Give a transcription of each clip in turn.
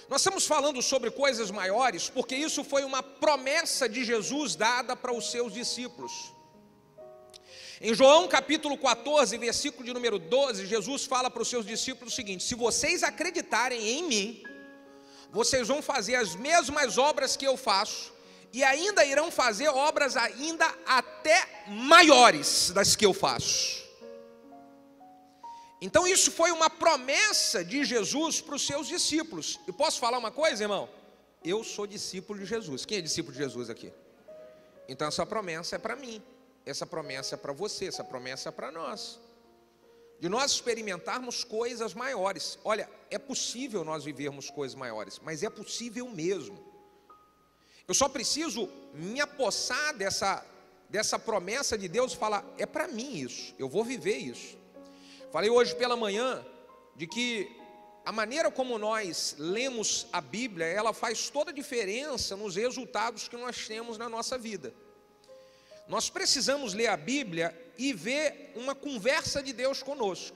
Nós estamos falando sobre coisas maiores, porque isso foi uma promessa de Jesus dada para os seus discípulos. Em João capítulo 14, versículo de número 12, Jesus fala para os seus discípulos o seguinte: se vocês acreditarem em mim, vocês vão fazer as mesmas obras que eu faço, e ainda irão fazer obras ainda até maiores das que eu faço. Então isso foi uma promessa de Jesus para os seus discípulos. E posso falar uma coisa, irmão? Eu sou discípulo de Jesus. Quem é discípulo de Jesus aqui? Então essa promessa é para mim, essa promessa é para você, essa promessa é para nós, de nós experimentarmos coisas maiores. Olha, é possível nós vivermos coisas maiores, mas é possível mesmo. Eu só preciso me apossar dessa promessa de Deus e falar: é para mim isso, eu vou viver isso. Falei hoje pela manhã de que a maneira como nós lemos a Bíblia, ela faz toda a diferença nos resultados que nós temos na nossa vida. Nós precisamos ler a Bíblia e ver uma conversa de Deus conosco.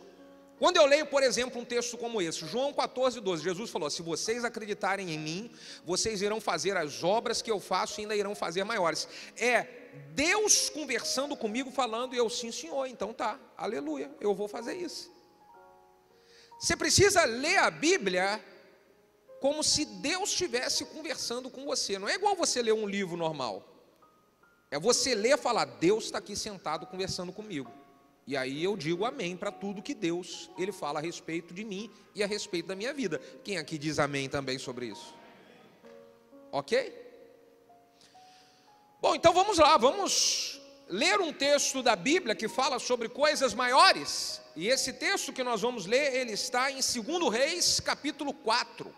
Quando eu leio, por exemplo, um texto como esse, João 14, 12, Jesus falou: se vocês acreditarem em mim, vocês irão fazer as obras que eu faço e ainda irão fazer maiores. É Deus conversando comigo, falando, e eu: sim, Senhor, então tá, aleluia, eu vou fazer isso. Você precisa ler a Bíblia como se Deus estivesse conversando com você. Não é igual você ler um livro normal. É você ler e falar: Deus está aqui sentado conversando comigo. E aí eu digo amém para tudo que Deus, Ele fala a respeito de mim e a respeito da minha vida. Quem aqui diz amém também sobre isso? Ok? Bom, então vamos lá, vamos ler um texto da Bíblia que fala sobre coisas maiores. E esse texto que nós vamos ler, ele está em 2 Reis, capítulo 4.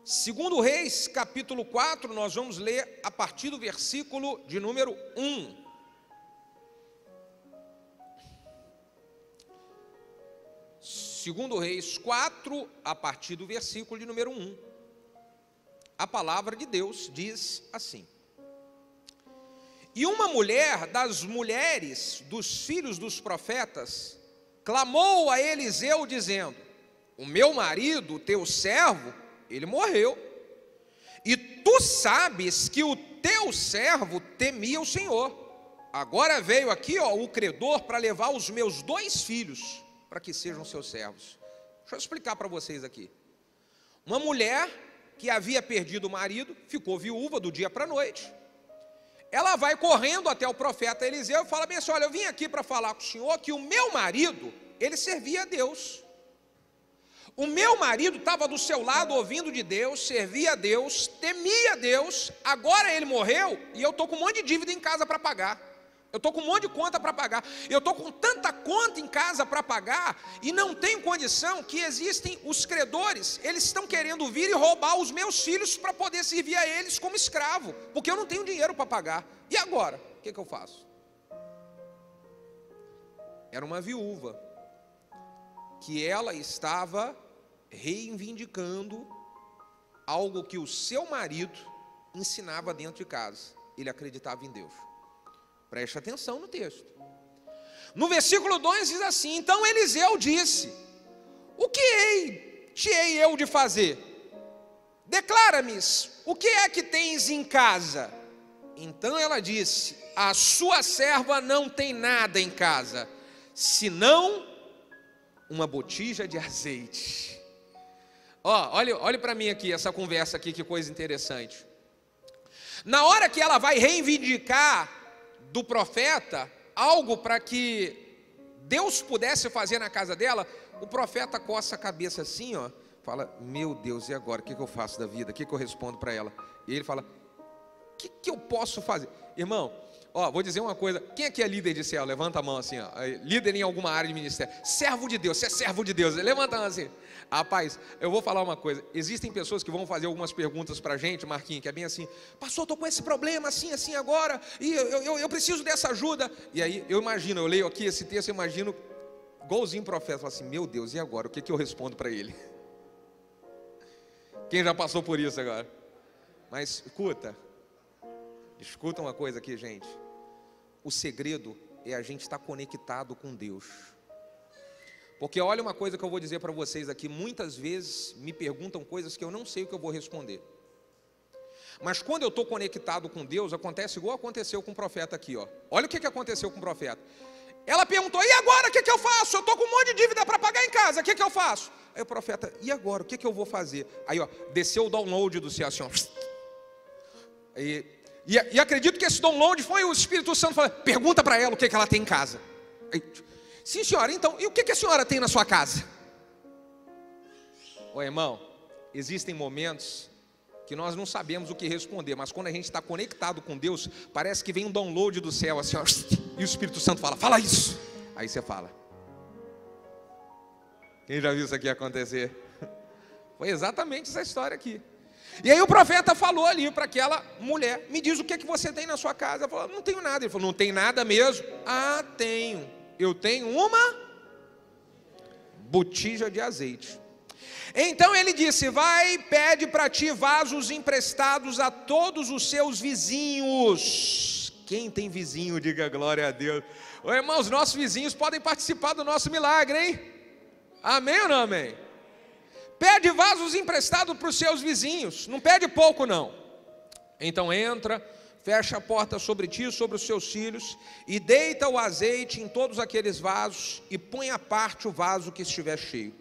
2 Reis, capítulo 4, nós vamos ler a partir do versículo de número 1. 2 Reis 4, a partir do versículo de número 1. A palavra de Deus diz assim: e uma mulher das mulheres dos filhos dos profetas clamou a Eliseu dizendo: o meu marido, teu servo, ele morreu, e tu sabes que o teu servo temia o Senhor. Agora veio aqui, o credor para levar os meus 2 filhos para que sejam seus servos. Deixa eu explicar para vocês aqui. Uma mulher que havia perdido o marido, ficou viúva do dia para a noite. Ela vai correndo até o profeta Eliseu e fala bem assim: olha, eu vim aqui para falar com o senhor que o meu marido, ele servia a Deus. O meu marido estava do seu lado ouvindo de Deus, servia a Deus, temia a Deus. Agora ele morreu e eu estou com um monte de dívida em casa para pagar. Eu estou com um monte de conta para pagar. Eu estou com tanta conta em casa para pagar e não tenho condição, que existem os credores, eles estão querendo vir e roubar os meus filhos para poder servir a eles como escravo, porque eu não tenho dinheiro para pagar. E agora? O que eu faço? Era uma viúva que ela estava reivindicando algo que o seu marido ensinava dentro de casa. Ele acreditava em Deus. Preste atenção no texto. No versículo 2 diz assim: então Eliseu disse: o que hei eu de fazer? Declara-me, o que é que tens em casa? Então ela disse: a sua serva não tem nada em casa, senão uma botija de azeite. Olha para mim aqui, essa conversa aqui, que coisa interessante. Na hora que ela vai reivindicar do profeta algo para que Deus pudesse fazer na casa dela, o profeta coça a cabeça assim, fala: meu Deus, e agora? O que eu faço da vida? O que eu respondo para ela? E ele fala: o que eu posso fazer? Irmão, vou dizer uma coisa. Quem aqui é líder de céu? Levanta a mão assim, líder em alguma área de ministério. Servo de Deus, você é servo de Deus. Levanta a mão assim. Rapaz, eu vou falar uma coisa. Existem pessoas que vão fazer algumas perguntas para a gente, Marquinhos, que é bem assim: pastor, estou com esse problema assim agora, e eu preciso dessa ajuda. E aí eu leio aqui esse texto, eu imagino igualzinho o profeta, falo assim: meu Deus, e agora? O que eu respondo para ele? Quem já passou por isso agora? Mas escuta uma coisa aqui, gente. O segredo é a gente estar conectado com Deus. Porque olha uma coisa que eu vou dizer para vocês aqui, muitas vezes me perguntam coisas que eu não sei o que eu vou responder. Mas quando eu estou conectado com Deus, acontece igual aconteceu com o profeta aqui, ó. Olha o que aconteceu com o profeta. Ela perguntou, e agora, o que eu faço? Eu estou com um monte de dívida para pagar em casa, o que eu faço? Aí o profeta, e agora, o que eu vou fazer? Aí, ó, desceu o download do céu, assim, ó. E acredito que esse download foi o Espírito Santo falando, pergunta para ela o que ela tem em casa. Aí, sim, senhora, então, e o que a senhora tem na sua casa? Ô irmão, existem momentos que nós não sabemos o que responder, mas quando a gente está conectado com Deus, parece que vem um download do céu, assim, ó, e o Espírito Santo fala, fala isso. Aí você fala. Quem já viu isso aqui acontecer? Foi exatamente essa história aqui. E aí o profeta falou ali para aquela mulher, me diz o que você tem na sua casa. Ela falou, não tenho nada. Ele falou, não tem nada mesmo? Ah, tenho. Eu tenho uma botija de azeite. Então ele disse, vai, pede para ti vasos emprestados a todos os seus vizinhos. Quem tem vizinho, diga glória a Deus. Ô irmão, os nossos vizinhos podem participar do nosso milagre, hein? Amém ou não amém? Pede vasos emprestados para os seus vizinhos, não pede pouco não. Então entra, fecha a porta sobre ti e sobre os seus filhos, e deita o azeite em todos aqueles vasos, e põe à parte o vaso que estiver cheio.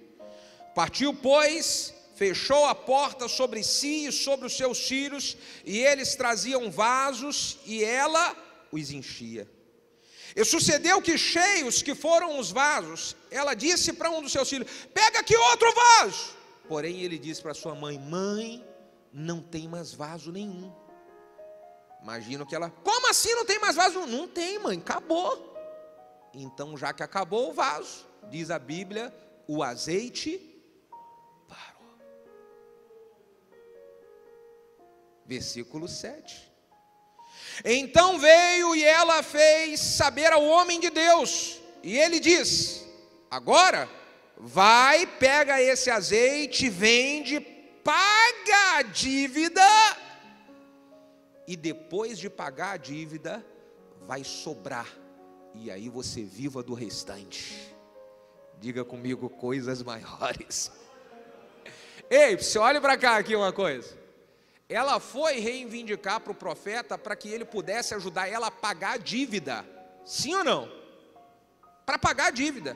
Partiu, pois, fechou a porta sobre si e sobre os seus filhos, e eles traziam vasos, e ela os enchia. E sucedeu que cheios que foram os vasos, ela disse para um dos seus filhos, pega aqui outro vaso. Porém ele disse para sua mãe, mãe, não tem mais vaso nenhum. Imagino que ela, como assim não tem mais vaso? Não tem, mãe, acabou. Então já que acabou o vaso, diz a Bíblia, o azeite parou. Versículo 7. Então veio e ela fez saber ao homem de Deus, e ele diz, agora vai, pega esse azeite, vende, paga a dívida, e depois de pagar a dívida, vai sobrar, e aí você viva do restante. Diga comigo, coisas maiores. Ei, você olha para cá aqui uma coisa. Ela foi reivindicar para o profeta para que ele pudesse ajudar ela a pagar a dívida. Sim ou não? Para pagar a dívida.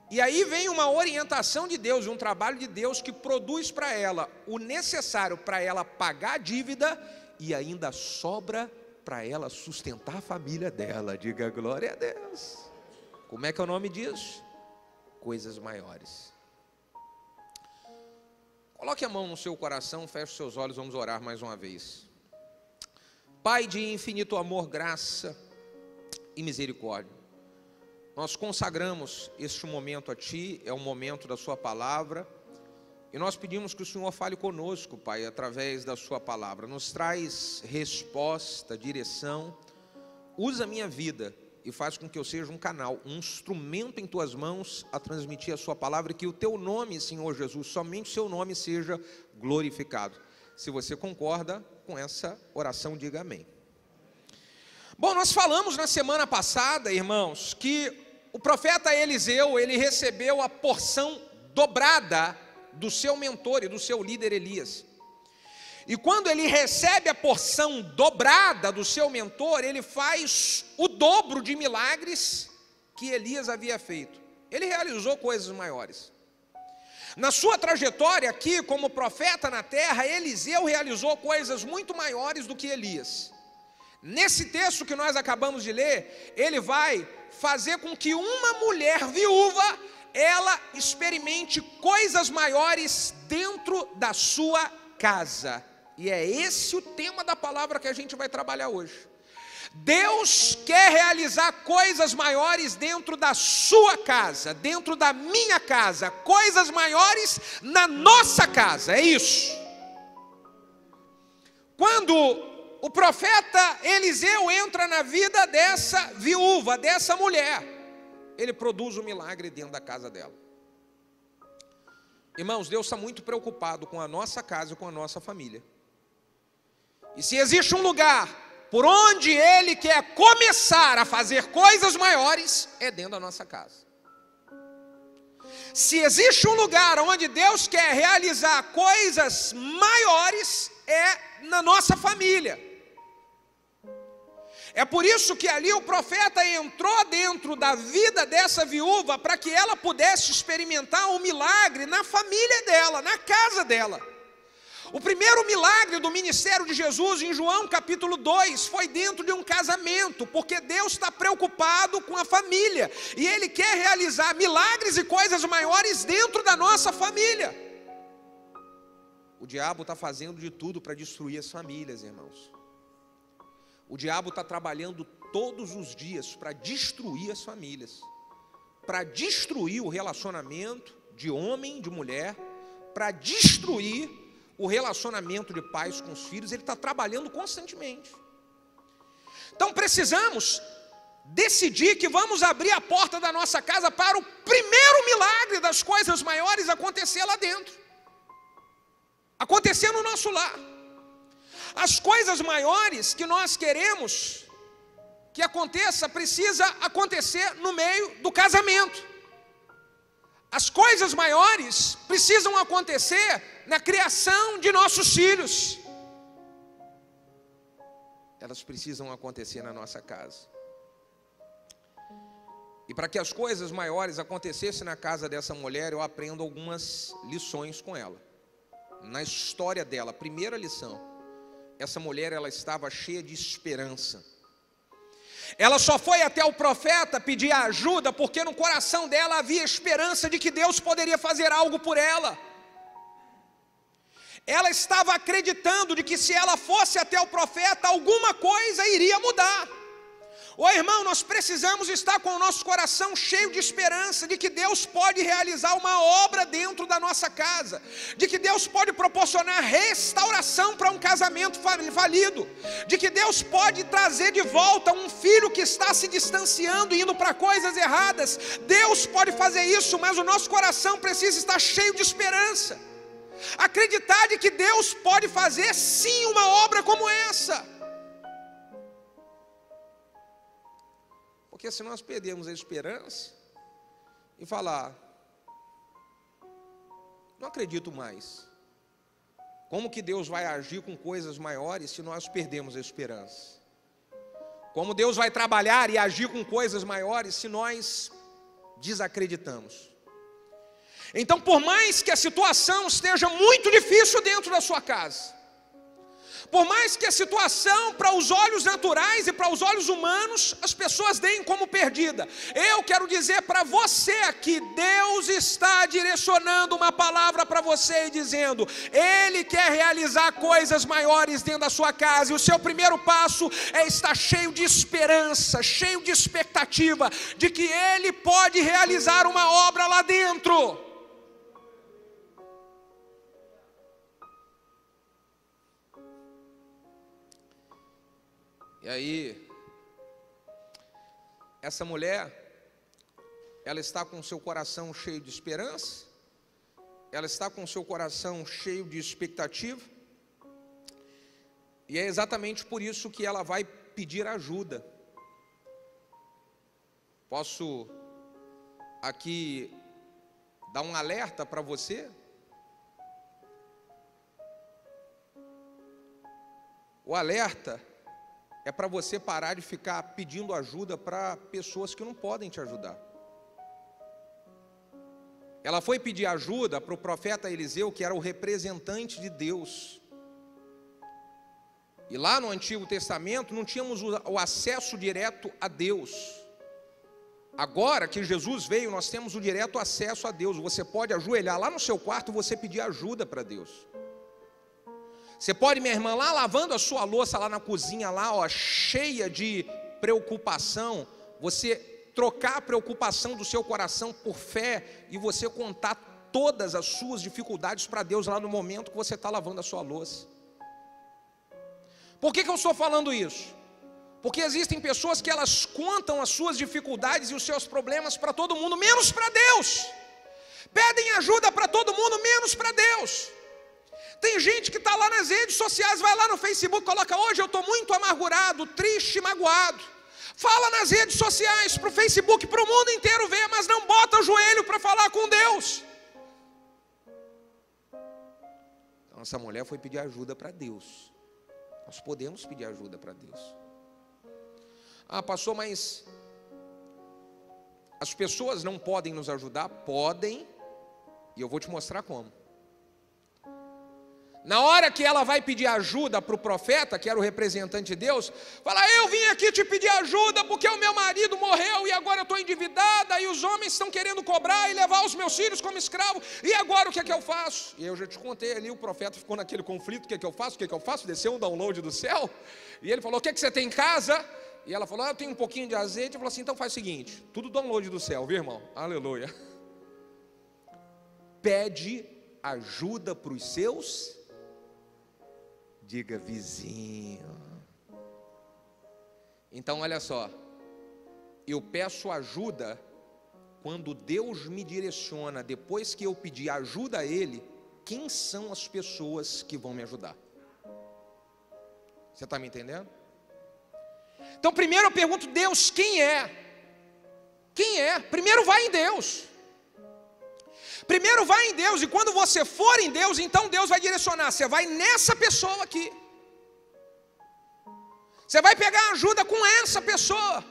E aí vem uma orientação de Deus, um trabalho de Deus que produz para ela o necessário para ela pagar a dívida e ainda sobra para ela sustentar a família dela. Diga glória a Deus. Como é que é o nome disso? Coisas maiores. Coloque a mão no seu coração, feche os seus olhos, vamos orar mais uma vez. Pai de infinito amor, graça e misericórdia, nós consagramos este momento a Ti, é o momento da Sua palavra, e nós pedimos que o Senhor fale conosco, Pai, através da Sua palavra, nos traz resposta, direção, usa a minha vida e faz com que eu seja um canal, um instrumento em Tuas mãos a transmitir a Sua palavra, e que o Teu nome, Senhor Jesus, somente o Seu nome seja glorificado. Se você concorda com essa oração, diga amém. Bom, nós falamos na semana passada, irmãos, que o profeta Eliseu, ele recebeu a porção dobrada do seu mentor e do seu líder Elias. E quando ele recebe a porção dobrada do seu mentor, ele faz o dobro de milagres que Elias havia feito. Ele realizou coisas maiores. Na sua trajetória aqui, como profeta na terra, Eliseu realizou coisas muito maiores do que Elias. Nesse texto que nós acabamos de ler, ele vai fazer com que uma mulher viúva, ela experimente coisas maiores dentro da sua casa. E é esse o tema da palavra que a gente vai trabalhar hoje. Deus quer realizar coisas maiores dentro da sua casa, dentro da minha casa, coisas maiores na nossa casa, é isso. Quando o profeta Eliseu entra na vida dessa viúva, dessa mulher, ele produz um milagre dentro da casa dela. Irmãos, Deus está muito preocupado com a nossa casa e com a nossa família. E se existe um lugar por onde Ele quer começar a fazer coisas maiores, é dentro da nossa casa. Se existe um lugar onde Deus quer realizar coisas maiores, é na nossa família. É por isso que ali o profeta entrou dentro da vida dessa viúva, para que ela pudesse experimentar um milagre na família dela, na casa dela. O primeiro milagre do ministério de Jesus, em João capítulo 2, foi dentro de um casamento, porque Deus está preocupado com a família, e Ele quer realizar milagres e coisas maiores dentro da nossa família. O diabo está fazendo de tudo para destruir as famílias, irmãos. O diabo está trabalhando todos os dias para destruir as famílias, para destruir o relacionamento de homem e de mulher, para destruir o relacionamento de pais com os filhos. Ele está trabalhando constantemente. Então precisamos decidir que vamos abrir a porta da nossa casa para o primeiro milagre das coisas maiores acontecer lá dentro, acontecer no nosso lar. As coisas maiores que nós queremos que aconteça, precisa acontecer no meio do casamento. As coisas maiores precisam acontecer na criação de nossos filhos. Elas precisam acontecer na nossa casa. E para que as coisas maiores acontecessem na casa dessa mulher, eu aprendo algumas lições com ela. Na história dela, primeira lição: essa mulher, ela estava cheia de esperança. Ela só foi até o profeta pedir ajuda porque no coração dela havia esperança de que Deus poderia fazer algo por ela. Ela estava acreditando de que se ela fosse até o profeta, alguma coisa iria mudar. Ô irmão, nós precisamos estar com o nosso coração cheio de esperança de que Deus pode realizar uma obra dentro da nossa casa, de que Deus pode proporcionar restauração para um casamento falido, de que Deus pode trazer de volta um filho que está se distanciando e indo para coisas erradas. Deus pode fazer isso, mas o nosso coração precisa estar cheio de esperança, acreditar de que Deus pode fazer sim uma obra como essa. Porque se nós perdermos a esperança e falar, não acredito mais, como que Deus vai agir com coisas maiores se nós perdemos a esperança? Como Deus vai trabalhar e agir com coisas maiores se nós desacreditamos? Então, por mais que a situação esteja muito difícil dentro da sua casa, por mais que a situação para os olhos naturais e para os olhos humanos as pessoas deem como perdida, eu quero dizer para você aqui, Deus está direcionando uma palavra para você e dizendo, Ele quer realizar coisas maiores dentro da sua casa, e o seu primeiro passo é estar cheio de esperança, cheio de expectativa de que Ele pode realizar uma obra lá dentro. E aí, essa mulher, ela está com o seu coração cheio de esperança, ela está com o seu coração cheio de expectativa, e é exatamente por isso que ela vai pedir ajuda. Posso aqui dar um alerta para você? O alerta é para você parar de ficar pedindo ajuda para pessoas que não podem te ajudar. Ela foi pedir ajuda para o profeta Eliseu, que era o representante de Deus. E lá no Antigo Testamento não tínhamos o acesso direto a Deus. Agora que Jesus veio, nós temos o direto acesso a Deus. Você pode ajoelhar lá no seu quarto e você pedir ajuda para Deus. Você pode, minha irmã, lá lavando a sua louça lá na cozinha, lá, ó, cheia de preocupação, você trocar a preocupação do seu coração por fé e você contar todas as suas dificuldades para Deus lá no momento que você está lavando a sua louça. Por que eu estou falando isso? Porque existem pessoas que elas contam as suas dificuldades e os seus problemas para todo mundo, menos para Deus. Pedem ajuda para todo mundo, menos para Deus. Tem gente que está lá nas redes sociais, vai lá no Facebook, coloca, hoje eu estou muito amargurado, triste, magoado. Fala nas redes sociais, para o Facebook, para o mundo inteiro ver, mas não bota o joelho para falar com Deus. Então essa mulher foi pedir ajuda para Deus. Nós podemos pedir ajuda para Deus. Ah, pastor, mas as pessoas não podem nos ajudar? Podem, e eu vou te mostrar como. Na hora que ela vai pedir ajuda para o profeta, que era o representante de Deus, fala: eu vim aqui te pedir ajuda porque o meu marido morreu e agora eu estou endividada e os homens estão querendo cobrar e levar os meus filhos como escravo, e agora o que é que eu faço? E eu já te contei ali, o profeta ficou naquele conflito: o que é que eu faço? O que é que eu faço? Desceu um download do céu, e ele falou: o que é que você tem em casa? E ela falou: eu tenho um pouquinho de azeite. Ele falou assim: então faz o seguinte, tudo download do céu, viu, irmão? Aleluia. Pede ajuda para os seus, diga, vizinho. Então olha só, eu peço ajuda quando Deus me direciona. Depois que eu pedir ajuda a Ele, quem são as pessoas que vão me ajudar? Você está me entendendo? Então primeiro eu pergunto: Deus, quem é? Quem é? Primeiro vai em Deus. Primeiro vai em Deus, e quando você for em Deus, então Deus vai direcionar. Você vai nessa pessoa aqui. Você vai pegar ajuda com essa pessoa.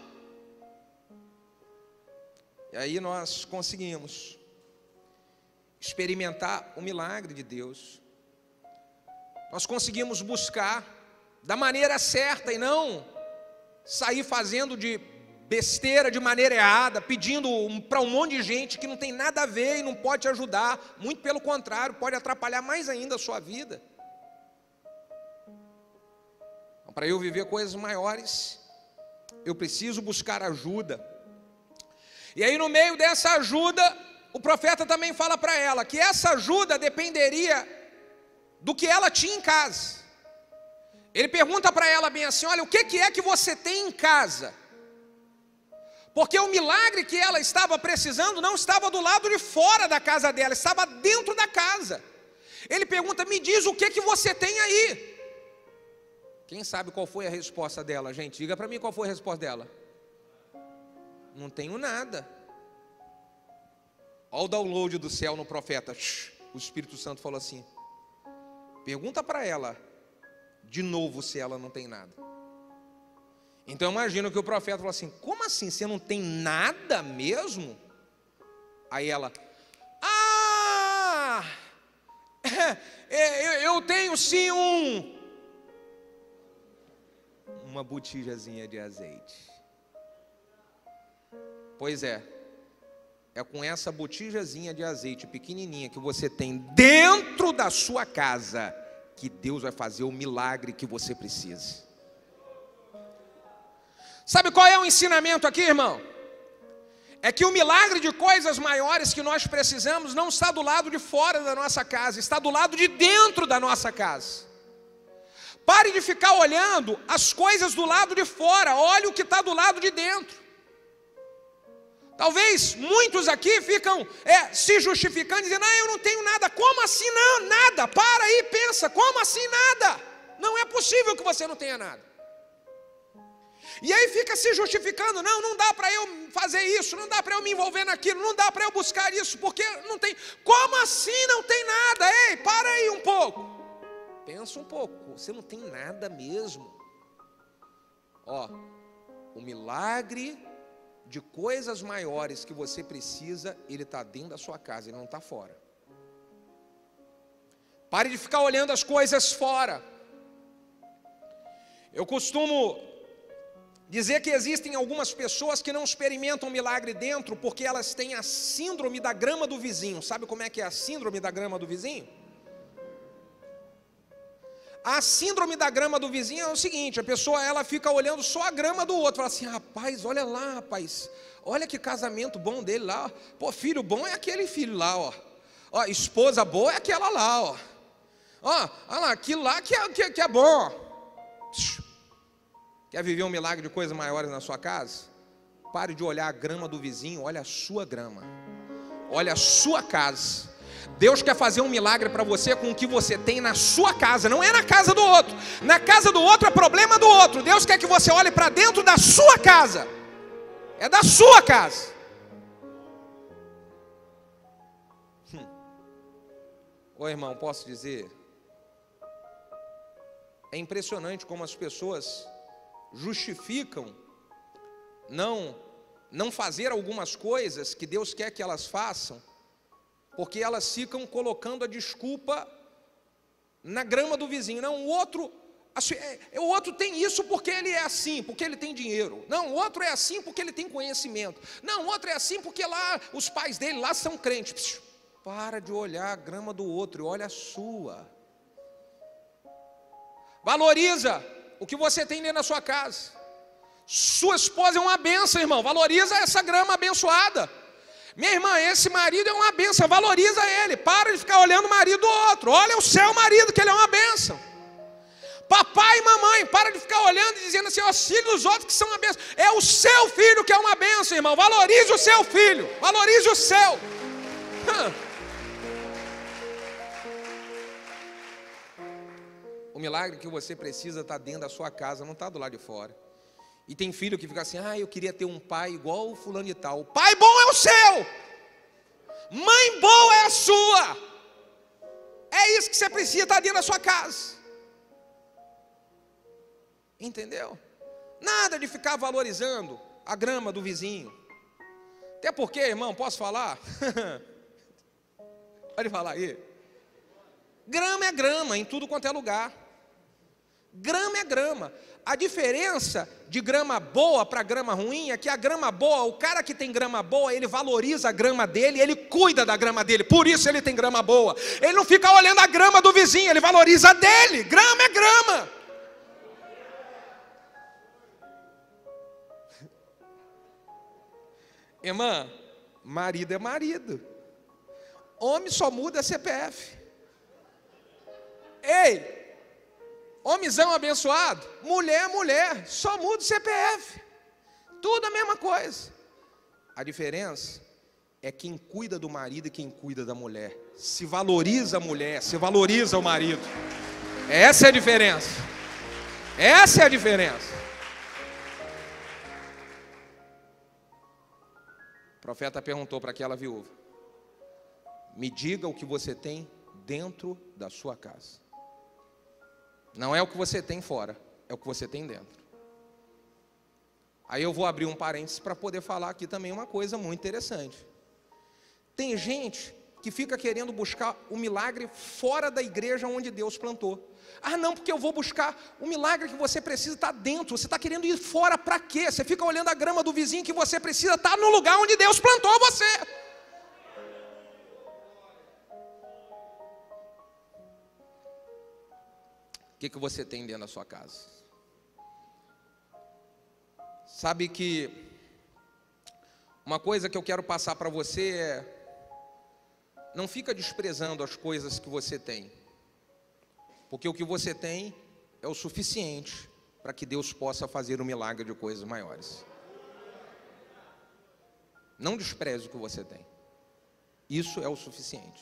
E aí nós conseguimos experimentar o milagre de Deus. Nós conseguimos buscar da maneira certa e não sair fazendo de besteira de maneira errada, pedindo para um monte de gente que não tem nada a ver e não pode te ajudar. Muito pelo contrário, pode atrapalhar mais ainda a sua vida. Então, para eu viver coisas maiores, eu preciso buscar ajuda. E aí no meio dessa ajuda, o profeta também fala para ela que essa ajuda dependeria do que ela tinha em casa. Ele pergunta para ela bem assim: olha, o que é que você tem em casa? Porque o milagre que ela estava precisando não estava do lado de fora da casa dela, estava dentro da casa. Ele pergunta: me diz o que você tem aí. Quem sabe qual foi a resposta dela, gente? Diga para mim qual foi a resposta dela. Não tenho nada. Olha o download do céu no profeta. O Espírito Santo falou assim: pergunta para ela de novo se ela não tem nada. Então imagina que o profeta falou assim: como assim, você não tem nada mesmo? Aí ela: eu tenho sim uma botijazinha de azeite. Pois é com essa botijazinha de azeite pequenininha que você tem dentro da sua casa que Deus vai fazer o milagre que você precisa. Sabe qual é o ensinamento aqui, irmão? É que o milagre de coisas maiores que nós precisamos não está do lado de fora da nossa casa, está do lado de dentro da nossa casa. Pare de ficar olhando as coisas do lado de fora, olhe o que está do lado de dentro. Talvez muitos aqui ficam se justificando, dizendo: eu não tenho nada. Como assim não? Nada. Para aí, pensa, como assim nada? Não é possível que você não tenha nada. E aí fica se justificando: não dá para eu fazer isso, não dá para eu me envolver naquilo, não dá para eu buscar isso, porque não tem. Como assim não tem nada? Ei, para aí um pouco. Pensa um pouco, você não tem nada mesmo. O milagre de coisas maiores que você precisa, ele está dentro da sua casa, ele não está fora. Pare de ficar olhando as coisas fora. Eu costumo dizer que existem algumas pessoas que não experimentam milagre dentro porque elas têm a síndrome da grama do vizinho. Sabe como é que é a síndrome da grama do vizinho? A síndrome da grama do vizinho é o seguinte: a pessoa ela fica olhando só a grama do outro, fala assim: rapaz, olha lá, rapaz, olha que casamento bom dele lá, pô, filho bom é aquele filho lá, ó, esposa boa é aquela lá, ó, olha lá, aquilo lá que é bom. Quer viver um milagre de coisas maiores na sua casa? Pare de olhar a grama do vizinho, olha a sua grama, olha a sua casa. Deus quer fazer um milagre para você com o que você tem na sua casa, não é na casa do outro. Na casa do outro é problema do outro. Deus quer que você olhe para dentro da sua casa. É da sua casa. Ô irmão, posso dizer? É impressionante como as pessoas justificam não fazer algumas coisas que Deus quer que elas façam, porque elas ficam colocando a desculpa na grama do vizinho. Não, o outro tem isso porque ele é assim, porque ele tem dinheiro. Não, o outro é assim porque ele tem conhecimento. Não, o outro é assim porque lá os pais dele lá são crentes. Para de olhar a grama do outro e olha a sua. Valoriza o que você tem dentro da sua casa. Sua esposa é uma bênção, irmão. Valoriza essa grama abençoada. Minha irmã, esse marido é uma bênção. Valoriza ele. Para de ficar olhando o marido do outro. Olha o seu marido, que ele é uma bênção. Papai e mamãe, para de ficar olhando e dizendo assim, os filhos dos outros que são uma bênção. É o seu filho que é uma bênção, irmão. Valorize o seu filho. Valorize o seu. O milagre que você precisa está dentro da sua casa, não está do lado de fora. E tem filho que fica assim, eu queria ter um pai igual o fulano de tal. O pai bom é o seu. Mãe boa é a sua. É isso que você precisa, está dentro da sua casa. Entendeu? Nada de ficar valorizando a grama do vizinho. Até porque, irmão, posso falar? Pode falar aí. Grama é grama em tudo quanto é lugar. Grama é grama. A diferença de grama boa para grama ruim é que a grama boa, o cara que tem grama boa, ele valoriza a grama dele, ele cuida da grama dele, por isso ele tem grama boa. Ele não fica olhando a grama do vizinho, ele valoriza a dele. Grama é grama. Irmã, marido é marido. Homem só muda CPF. Ei, homenzão abençoado, mulher é mulher, só muda o CPF. Tudo a mesma coisa. A diferença é quem cuida do marido e quem cuida da mulher. Se valoriza a mulher, se valoriza o marido. Essa é a diferença. Essa é a diferença. O profeta perguntou para aquela viúva: me diga o que você tem dentro da sua casa. Não é o que você tem fora, é o que você tem dentro. Aí eu vou abrir um parênteses para poder falar aqui também uma coisa muito interessante. Tem gente que fica querendo buscar o milagre fora da igreja onde Deus plantou. Não, porque eu vou buscar o milagre que você precisa estar dentro. Você está querendo ir fora para quê? Você fica olhando a grama do vizinho que você precisa estar no lugar onde Deus plantou você. O que você tem dentro da sua casa? Sabe que uma coisa que eu quero passar para você é: não fica desprezando as coisas que você tem, porque o que você tem é o suficiente para que Deus possa fazer um milagre de coisas maiores. Não despreze o que você tem. Isso é o suficiente.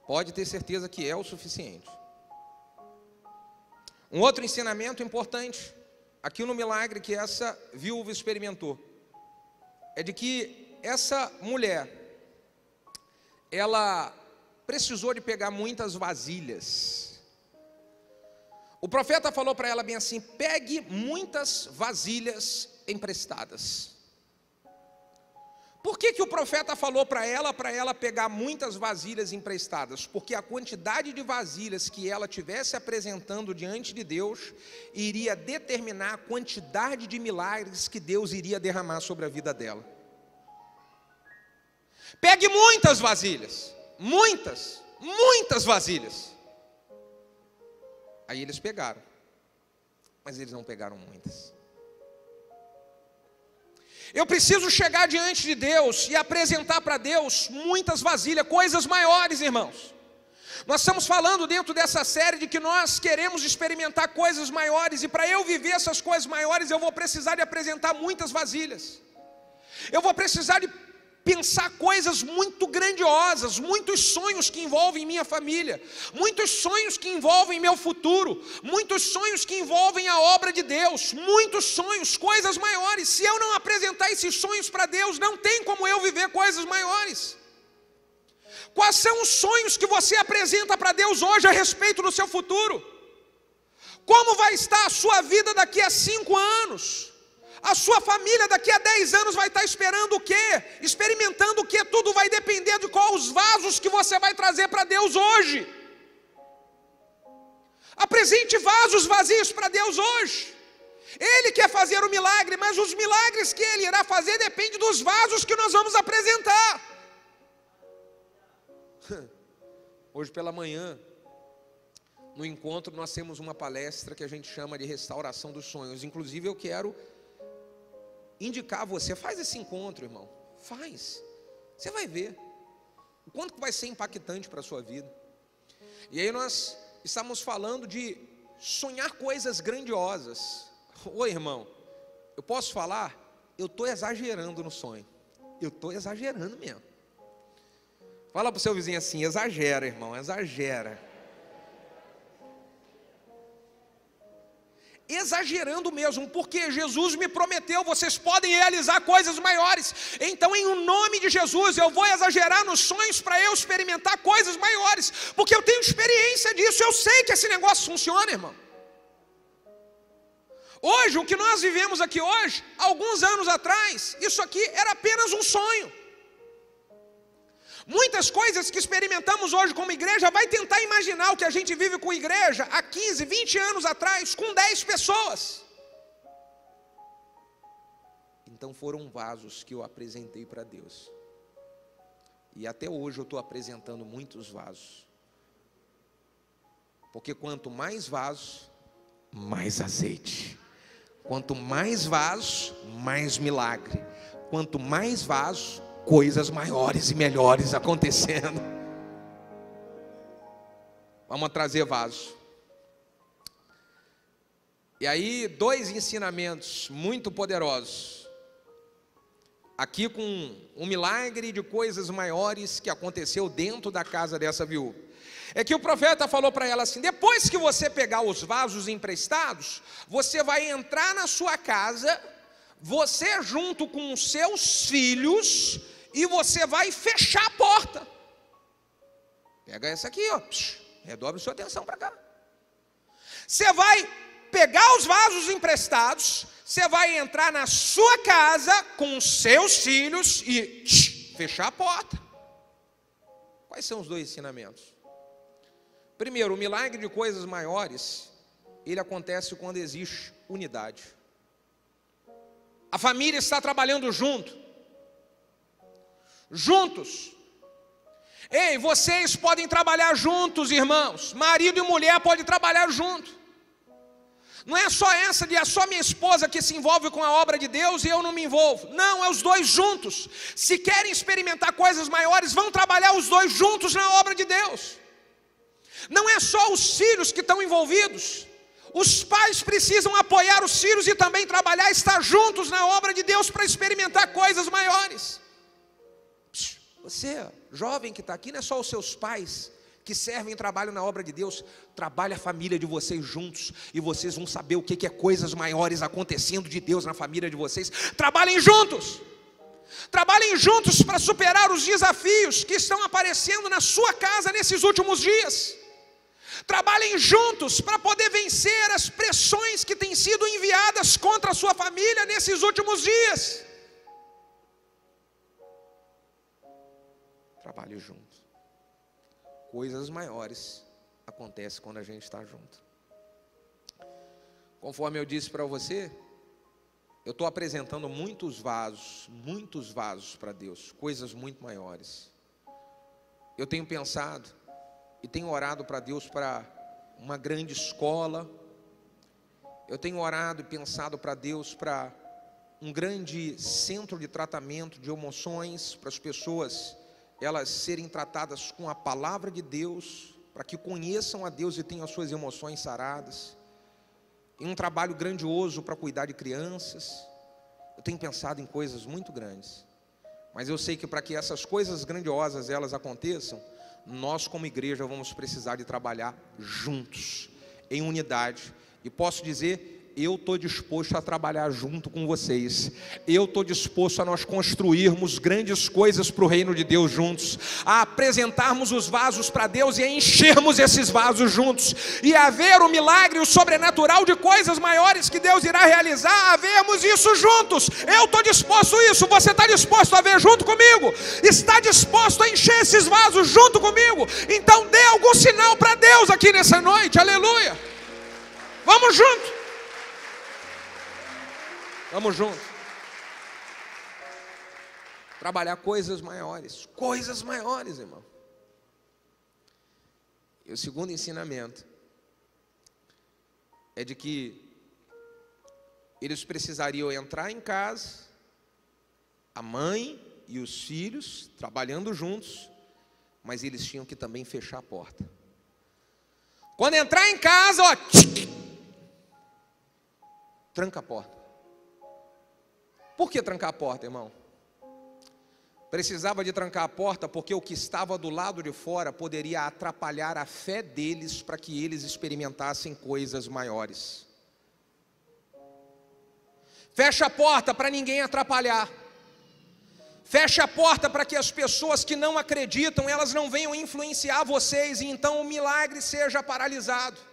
Pode ter certeza que é o suficiente. Um outro ensinamento importante aqui no milagre que essa viúva experimentou é de que essa mulher, ela precisou de pegar muitas vasilhas. O profeta falou para ela bem assim: pegue muitas vasilhas emprestadas. Por que o profeta falou para ela pegar muitas vasilhas emprestadas? Porque a quantidade de vasilhas que ela tivesse apresentando diante de Deus iria determinar a quantidade de milagres que Deus iria derramar sobre a vida dela. Pegue muitas vasilhas, muitas vasilhas. Aí eles pegaram, mas eles não pegaram muitas. Eu preciso chegar diante de Deus e apresentar para Deus muitas vasilhas, coisas maiores, irmãos. Nós estamos falando dentro dessa série de que nós queremos experimentar coisas maiores, e para eu viver essas coisas maiores eu vou precisar de apresentar muitas vasilhas. Eu vou precisar de pensar coisas muito grandiosas, muitos sonhos que envolvem minha família, muitos sonhos que envolvem meu futuro, muitos sonhos que envolvem a obra de Deus, muitos sonhos, coisas maiores. Se eu não apresentar esses sonhos para Deus, não tem como eu viver coisas maiores. Quais são os sonhos que você apresenta para Deus hoje a respeito do seu futuro? Como vai estar a sua vida daqui a 5 anos? A sua família daqui a 10 anos vai estar esperando o quê? Experimentando o quê? Tudo vai depender de quais os vasos que você vai trazer para Deus hoje. Apresente vasos vazios para Deus hoje. Ele quer fazer o milagre, mas os milagres que Ele irá fazer dependem dos vasos que nós vamos apresentar. Hoje pela manhã, no encontro, nós temos uma palestra que a gente chama de restauração dos sonhos. Inclusive eu quero indicar a você, faz esse encontro, irmão, faz, você vai ver o quanto que vai ser impactante para a sua vida. E aí nós estamos falando de sonhar coisas grandiosas. Oi, irmão, eu posso falar? Eu estou exagerando no sonho, eu estou exagerando mesmo. Fala para o seu vizinho assim, exagera, irmão, exagera. Exagerando mesmo, porque Jesus me prometeu, vocês podem realizar coisas maiores. Então em nome de Jesus, eu vou exagerar nos sonhos para eu experimentar coisas maiores, porque eu tenho experiência disso, eu sei que esse negócio funciona, irmão. Hoje, o que nós vivemos aqui hoje, alguns anos atrás, isso aqui era apenas um sonho. Muitas coisas que experimentamos hoje como igreja, vai tentar imaginar o que a gente vive com igreja há 15, 20 anos atrás, com 10 pessoas. Então foram vasos que eu apresentei para Deus. E até hoje eu estou apresentando muitos vasos. Porque quanto mais vasos, mais azeite. Quanto mais vasos, mais milagre. Quanto mais vasos, coisas maiores e melhores acontecendo. Vamos trazer vaso. E aí, 2 ensinamentos muito poderosos. Aqui com um milagre de coisas maiores que aconteceu dentro da casa dessa viúva. É que o profeta falou para ela assim: depois que você pegar os vasos emprestados, você vai entrar na sua casa, você junto com os seus filhos, e você vai fechar a porta. Pega essa aqui, ó. Redobre sua atenção para cá. Você vai pegar os vasos emprestados, você vai entrar na sua casa com os seus filhos e fechar a porta. Quais são os 2 ensinamentos? Primeiro, o milagre de coisas maiores, ele acontece quando existe unidade. A família está trabalhando juntos. Ei, vocês podem trabalhar juntos, irmãos. Marido e mulher podem trabalhar juntos. Não é só só minha esposa que se envolve com a obra de Deus e eu não me envolvo. Não, é os 2 juntos. Se querem experimentar coisas maiores, vão trabalhar os 2 juntos na obra de Deus. Não é só os filhos que estão envolvidos. Os pais precisam apoiar os filhos e também trabalhar, estar juntos na obra de Deus para experimentar coisas maiores. Você, jovem que está aqui, não é só os seus pais que servem e trabalham na obra de Deus. Trabalhe a família de vocês juntos, e vocês vão saber o que é coisas maiores acontecendo de Deus na família de vocês. Trabalhem juntos. Trabalhem juntos para superar os desafios que estão aparecendo na sua casa nesses últimos dias. Trabalhem juntos para poder vencer as pressões que têm sido enviadas contra a sua família nesses últimos dias. Trabalhe junto. Coisas maiores acontecem quando a gente está junto. Conforme eu disse para você, eu estou apresentando muitos vasos para Deus, coisas muito maiores. Eu tenho pensado e tenho orado para Deus para uma grande escola. Eu tenho orado e pensado para Deus para um grande centro de tratamento de emoções, para as pessoas elas serem tratadas com a palavra de Deus, para que conheçam a Deus e tenham as suas emoções saradas. Em um trabalho grandioso para cuidar de crianças. Eu tenho pensado em coisas muito grandes. Mas eu sei que para que essas coisas grandiosas elas aconteçam, nós como igreja vamos precisar de trabalhar juntos, em unidade. E posso dizer, eu estou disposto a trabalhar junto com vocês. Eu estou disposto a nós construirmos grandes coisas para o reino de Deus juntos, a apresentarmos os vasos para Deus e a enchermos esses vasos juntos, e a ver o milagre, o sobrenatural de coisas maiores que Deus irá realizar, a vermos isso juntos. Eu estou disposto a isso. Você está disposto a ver junto comigo? Está disposto a encher esses vasos junto comigo? Então dê algum sinal para Deus aqui nessa noite. Aleluia. Vamos junto. Vamos juntos. Trabalhar coisas maiores. Coisas maiores, irmão. E o segundo ensinamento é de que eles precisariam entrar em casa, a mãe e os filhos, trabalhando juntos, mas eles tinham que também fechar a porta. Quando entrar em casa, ó, tranca a porta. Por que trancar a porta, irmão? Precisava de trancar a porta porque o que estava do lado de fora poderia atrapalhar a fé deles para que eles experimentassem coisas maiores. Fecha a porta para ninguém atrapalhar. Fecha a porta para que as pessoas que não acreditam, elas não venham influenciar vocês e então o milagre seja paralisado.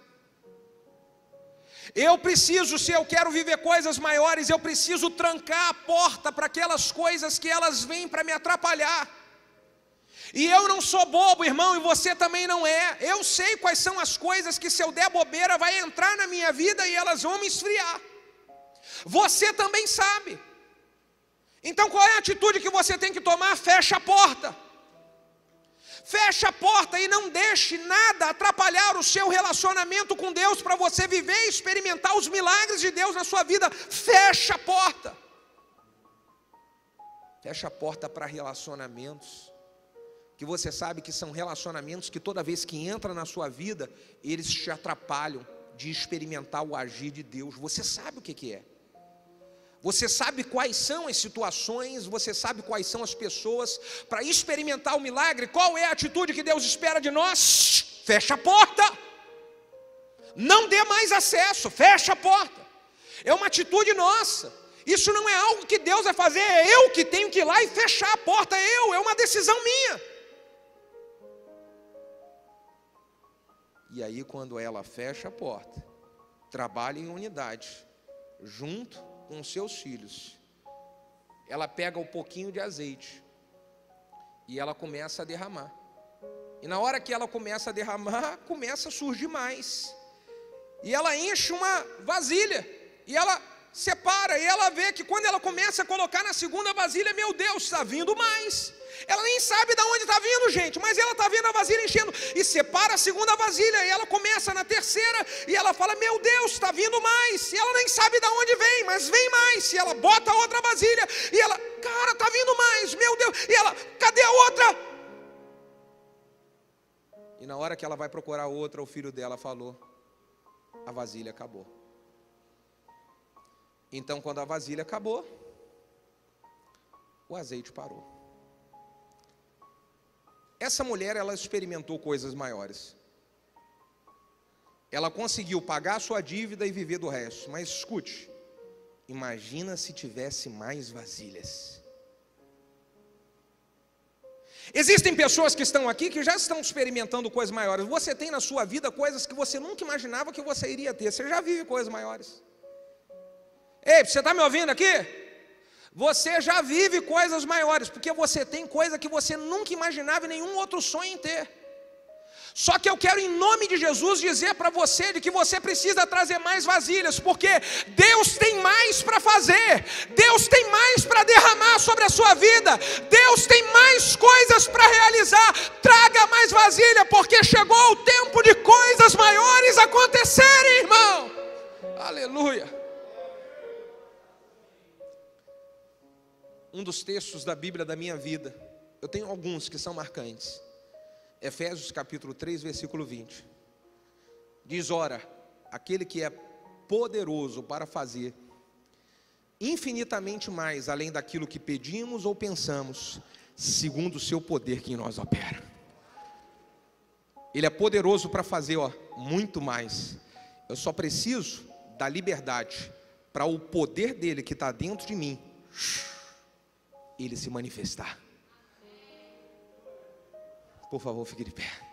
Eu preciso, se eu quero viver coisas maiores, eu preciso trancar a porta para aquelas coisas que elas vêm para me atrapalhar. E eu não sou bobo, irmão, e você também não é. Eu sei quais são as coisas que, se eu der bobeira, vai entrar na minha vida e elas vão me esfriar. Você também sabe. Então qual é a atitude que você tem que tomar? Fecha a porta. Fecha a porta e não deixe nada atrapalhar o seu relacionamento com Deus para você viver e experimentar os milagres de Deus na sua vida. Fecha a porta. Fecha a porta para relacionamentos que você sabe que são relacionamentos que toda vez que entra na sua vida, eles te atrapalham de experimentar o agir de Deus. Você sabe o que é. Você sabe quais são as situações, você sabe quais são as pessoas para experimentar o milagre. Qual é a atitude que Deus espera de nós? Fecha a porta. Não dê mais acesso, fecha a porta. É uma atitude nossa. Isso não é algo que Deus vai fazer, é eu que tenho que ir lá e fechar a porta. É uma decisão minha. E aí, quando ela fecha a porta, trabalha em unidade, junto com seus filhos, ela pega um pouquinho de azeite e ela começa a derramar. E na hora que ela começa a derramar, começa a surgir mais. E ela enche uma vasilha e ela separa, e ela vê que quando ela começa a colocar na segunda vasilha, meu Deus, está vindo mais. Ela nem sabe de onde está vindo, gente, mas ela está vendo a vasilha enchendo, e separa a segunda vasilha, e ela começa na terceira, e ela fala, meu Deus, está vindo mais. E ela nem sabe de onde vem, mas vem mais. E ela bota a outra vasilha, e ela, cara, está vindo mais, meu Deus. E ela, cadê a outra? E na hora que ela vai procurar outra, o filho dela falou, a vasilha acabou. Então, quando a vasilha acabou, o azeite parou. Essa mulher, ela experimentou coisas maiores. Ela conseguiu pagar a sua dívida e viver do resto. Mas escute, imagina se tivesse mais vasilhas. Existem pessoas que estão aqui que já estão experimentando coisas maiores. Você tem na sua vida coisas que você nunca imaginava que você iria ter. Você já vive coisas maiores. Ei, você está me ouvindo aqui? Você já vive coisas maiores, porque você tem coisa que você nunca imaginava e nenhum outro sonha em ter. Só que eu quero, em nome de Jesus, dizer para você de que você precisa trazer mais vasilhas, porque Deus tem mais para fazer, Deus tem mais para derramar sobre a sua vida, Deus tem mais coisas para realizar. Traga mais vasilha, porque chegou o tempo de coisas maiores acontecerem, irmão. Aleluia. Um dos textos da Bíblia da minha vida, eu tenho alguns que são marcantes. Efésios capítulo 3, versículo 20. Diz, ora, aquele que é poderoso para fazer infinitamente mais além daquilo que pedimos ou pensamos, segundo o seu poder que em nós opera. Ele é poderoso para fazer, muito mais. Eu só preciso da liberdade para o poder dele que está dentro de mim, ele se manifestar. Por favor, fique de pé.